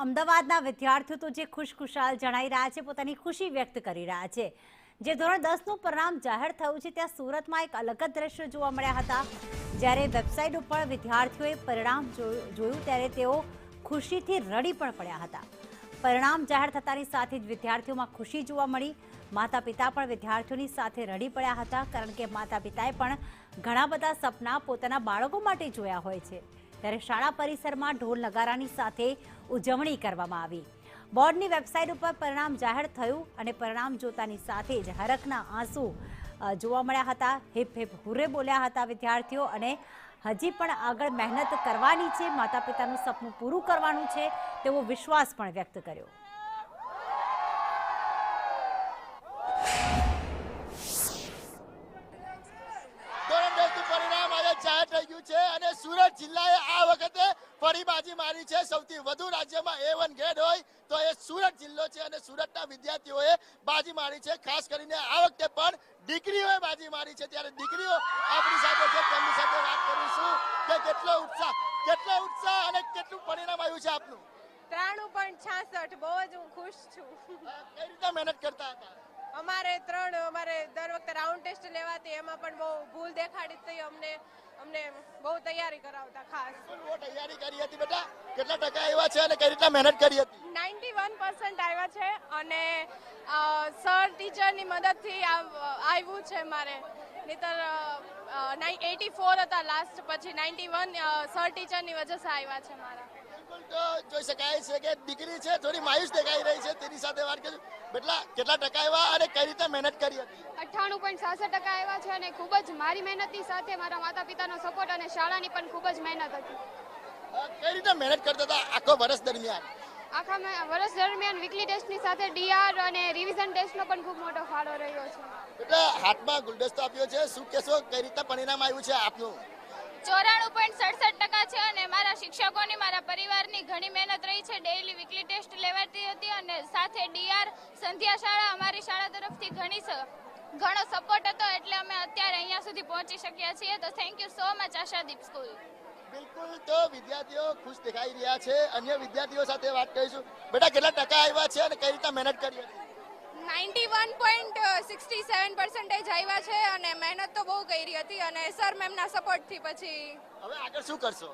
અમદાવાદના વિદ્યાર્થીઓ તો જે ખુશખુશાલ જણાઈ રહ્યા છે, પોતાની ખુશી વ્યક્ત કરી રહ્યા છે। જે ધોરણ 10નું પરિણામ જાહેર થયું છે ત્યાં સુરતમાં એક અલગ જ દ્રશ્ય જોવા મળ્યા હતા। જ્યારે વેબસાઇટ ઉપર વિદ્યાર્થીઓએ પરિણામ જોયું ત્યારે તેઓ ખુશીથી રડી પણ પડ્યા હતા। પરિણામ જાહેર થતાની સાથે જ વિદ્યાર્થીઓમાં ખુશી જોવા મળી। માતા પિતા પણ વિદ્યાર્થીઓની સાથે રડી પડ્યા હતા, કારણ કે માતા પિતાએ પણ ઘણા બધા સપના પોતાના બાળકો માટે જોયા હોય છે। ત્યારે શાળા પરિસરમાં ઢોલ નગારાની સાથે ઉજવણી કરવામાં આવી। બોર્ડની વેબસાઇટ ઉપર પરિણામ જાહેર થયું અને પરિણામ જોતાની સાથે જ હરખના આંસુ જોવા મળ્યા હતા। હિપ હિપ હુર્રે બોલ્યા હતા વિદ્યાર્થીઓ, અને હજી પણ આગળ મહેનત કરવાની છે, માતા પિતાનું સપનું પૂરું કરવાનું છે તેવો વિશ્વાસ પણ વ્યક્ત કર્યો। સુરત જિલ્લાએ આ વખતે ફરી બાજી મારી છે। સૌથી વધુ રાજ્યમાં A1 ગ્રેડ હોય તો એ સુરત જિલ્લો છે અને સુરતના વિદ્યાર્થીઓએ બાજી મારી છે। ખાસ કરીને આ વખતે પણ દીકરીઓએ બાજી મારી છે। ત્યારે દીકરીઓ આપણી સાથે છે, તેમની સાથે વાત કરીશું કે કેટલો ઉત્સાહ અને કેટલું પરિણામ આવ્યું છે આપનું? 93.66। બહુ જ હું ખુશ છું। કઈ રીતે મહેનત કરતા હતા? અમારે દર વખતે રાઉન્ડ ટેસ્ટ લેવાતી, એમાં પણ બહુ ભૂલ દેખાડી હતી। અમને બહુ તૈયારી કરાવતા ખાસ। બહુ તૈયારી કરી હતી બેટા? કેટલા ટકા આવ્યા છે અને કઈ રીતના મહેનત કરી હતી? 91% આવ્યા છે અને સર ટીચરની મદદથી આવ્યું છે મારે। નહીતર 84 હતા લાસ્ટ, પછી 91 સર ટીચરની વજહ આવ્યા છે મારા। તો જોઈ શકાય છે કે દીકરી છે થોડી માયુસ દેખાઈ રહી છે, તેની સાથે વાત કરીશું। બેટા કેટલા ટકા આવ્યા અને કઈ રીતે મહેનત કરી હતી? 98.66% આવ્યા છે અને ખૂબ જ મારી મહેનતની સાથે મારા માતા પિતાનો સપોર્ટ અને શાળાની પણ ખૂબ જ મહેનત હતી। કઈ રીતે મહેનત કરતા હતા આખો વર્ષ દરમિયાન? આખા વર્ષ દરમિયાન વીકલી ટેસ્ટની સાથે DR અને રિવિઝન ટેસ્ટનો પણ ખૂબ મોટો ફાળો રહ્યો છે। એટલે હાથમાં ગુલદસ્તો આપ્યો છે, શું કહેશો કઈ રીતે પરિણામ આવ્યું છે આપનું? 94.67% છે અને મારા શિક્ષકોની, મારા પરિવારની ઘણી મહેનત રહી છે। ડેઈલી વીકલી ટેસ્ટ લેવાતી હતી અને સાથે DR સંધ્યા શાળા અમારી શાળા તરફથી ઘણો સપોર્ટ હતો, એટલે અમે અત્યારે અહીંયા સુધી પહોંચી શક્યા છીએ। તો thank you so much Ashadeep school. બિલકુલ, તો વિદ્યાર્થીઓ ખુશ દેખાઈ રહ્યા છે। અન્ય વિદ્યાર્થીઓ સાથે વાત કરીશું। બેટા કેટલા ટકા આવ્યા છે અને કઈ રીતે મહેનત કરી હતી? 91.67% આવ્યા છે અને મહેનત તો બહુ કરી હતી અને સર મેમના સપોર્ટથી પછી હવે આગળ શું કરશો?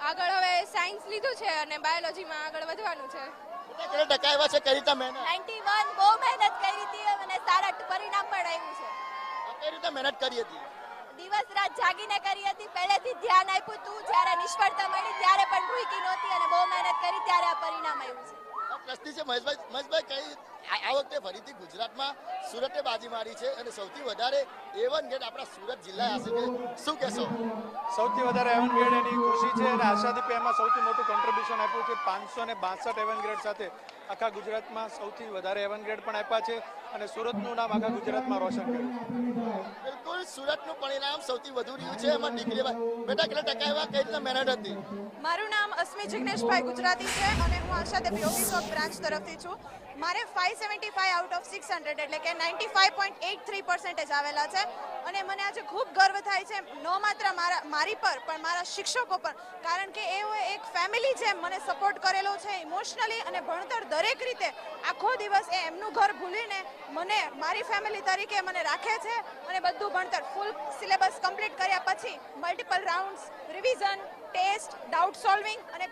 આગળ હવે સાયન્સ લીધું છે અને બાયોલોજીમાં આગળ વધવાનું છે। કેટલા ટકા આવ્યા છે, કઈ રીતે મહેનત? 91 બહુ મહેનત કરી હતી અને સારા પરિણામ પણ આવ્યું છે। કઈ રીતે મહેનત કરી હતી? દિવસ રાત જાગીને કરી હતી, પહેલેથી ધ્યાન આપ્યું હતું। જ્યારે નિષ્ફળતા મળી ત્યારે પણ ભૂકી નહોતી અને બહુ મહેનત કરી ત્યારે આ પરિણામ આવ્યું છે। ટ્રસ્ટી છે મહેશભાઈ કઈ આ વખતે ફરીથી ગુજરાતમાં સુરતે બાજી મારી છે અને સૌથી વધારે A1 ગ્રેડ આપણા સુરત જિલ્લા હશે, શું કહેશો? સૌથી વધારે A1 ગ્રેડ એની ખુશી છે અને આશાદીપે એમાં સૌથી મોટું કોન્ટ્રીબ્યુશન આપ્યું છે। 562 A1 ગ્રેડ સાથે આખા ગુજરાતમાં સૌથી વધારે A1 ગ્રેડ પણ આપ્યા છે અને સુરતનું નામ આખા ગુજરાતમાં રોશન કર્યું। બિલકુલ, સુરતનું પરિણામ સૌથી વધુ રહ્યું છે। એમાં દીકરી બેટા કેટલા ટકા આવ્યા, કઈ રીતે મહેનત હતી? મારું નામ અસ્મી જિગ્નેશભાઈ ગુજરાતી છે અને હું આશાદેવ યોગી ચોક બ્રાન્ચ તરફથી છું। મારે 575 આઉટ ઓફ 600 એટલે કે 95.83% આવેલા છે અને મને આજે ખૂબ ગર્વ થાય છે, ન માત્ર મારી પર પણ મારા શિક્ષકો પર, કારણ કે એઓ એક ફેમિલી જેમ મને સપોર્ટ કરેલો છે ઇમોશનલી અને ભણતર દરેક રીતે। આખો દિવસ એ એમનું ઘર ભૂલીને મને મારી ફેમિલી તરીકે મને રાખે છે અને બધું ભણતર ફૂલ સિલેબસ કમ્પ્લીટ કર્યા પછી multiple rounds, revision, test, doubt solving અને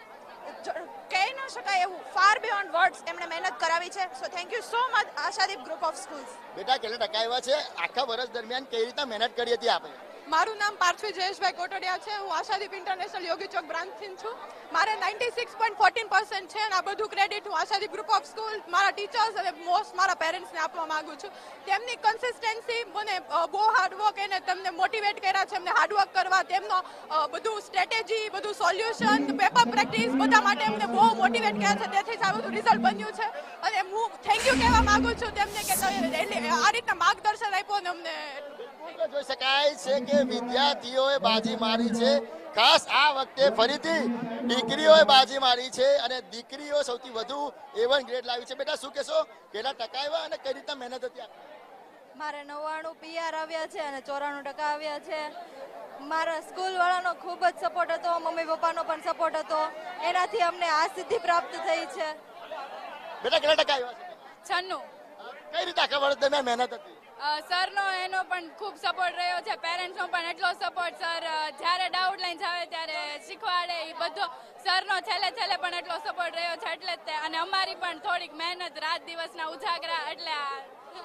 કહી ન શકાય એવું ફાર બિયોન્ડ વર્ડ્સ એમણે મહેનત કરાવી છે। So thank you so much Ashadeep group of schools. બેટા કેટલા ટકા આવ્યા છે, આખા વર્ષ દરમિયાન કઈ રીતે મહેનત કરી હતી આપણે? મારું નામ પાર્થવી જયેશભાઈ કોટડિયા છે। હું આશાદીપ ઇન્ટરનેશનલ યોગી ચોક બ્રાન્ચથી છું। મારે 96.14% છે અને આ બધું ક્રેડિટ હું આશાદીપ ગ્રુપ ઓફ સ્કૂલ, મારા ટીચર્સ અને મોસ્ટ મારા પેરેન્ટ્સને આપવા માંગુ છું। તેમની કન્સિસ્ટન્સી મને બહુ હાર્ડવર્ક એને તેમને મોટિવેટ કર્યા છે, એમને હાર્ડવર્ક કરવા, તેમનો બધું સ્ટ્રેટેજી, બધું સોલ્યુશન, પેપર પ્રેક્ટિસ બધા માટે એમને બહુ મોટિવેટ કર્યા છે। તેથી જ આ બધું રિઝલ્ટ બન્યું છે અને હું થેન્ક યુ કહેવા માંગુ છું તેમને કે આ રીતના માર્ગદર્શન આપ્યું ને અમને। જોઈ શકાય છે કે વિદ્યાર્થીઓએ બાજી મારી છે। ખાસ આ વખતે ફરીથી દીકરીઓએ બાજી મારી છે અને દીકરીઓ સૌથી વધુ A1 ગ્રેડ લાવી છે। બેટા શું કહેશો, કેટલા ટકા આવ્યા અને કઈ રીતે મહેનત હતી? મારે 99 PR આવ્યા છે અને 94% આવ્યા છે મારા સ્કૂલવાળાનો ખૂબ જ સપોર્ટ હતો, મમ્મી પપ્પાનો પણ સપોર્ટ હતો, એનાથી અમને આ સિદ્ધિ પ્રાપ્ત થઈ છે. બેટા કેટલા ટકા આવ્યા છે? 96. કઈ રીતે આખા વર્ષ દરમિયાન મહેનત હતી? સરનો એનો પણ ખૂબ સપોર્ટ રહ્યો છે, પેરેન્ટ્સનો પણ એટલો સપોર્ટ. સર જ્યારે ડાઉટ લાઈન આવે ત્યારે શીખવાડે, એ બધો સરનો છેલ્લે પણ એટલો સપોર્ટ રહ્યો છે. એટલે જ તે, અને અમારી પણ થોડીક મહેનત, રાત દિવસના ઉજાગરા, એટલે આ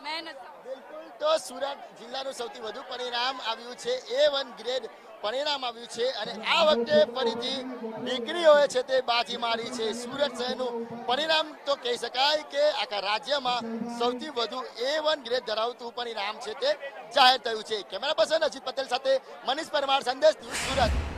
મહેનત. બિલકુલ. તો સુરત જિલ્લાનું સૌથી વધુ પરિણામ આવ્યું છે, A1 ગ્રેડ પરિણામ આવ્યું છે અને આ વખતે ફરીથી દીકરીઓએ છે તે બાજી મારી છે. સુરત શહેરનું પરિણામ તો કહી શકાય કે આખા રાજ્યમાં સૌથી વધુ A1 ગ્રેડ ધરાવતું પરિણામ છે તે જાહેર થયું છે. કેમેરા પર્સન અજીત પટેલ સાથે મનીષ પરમાર, સંદેશ ન્યૂઝ, સુરત.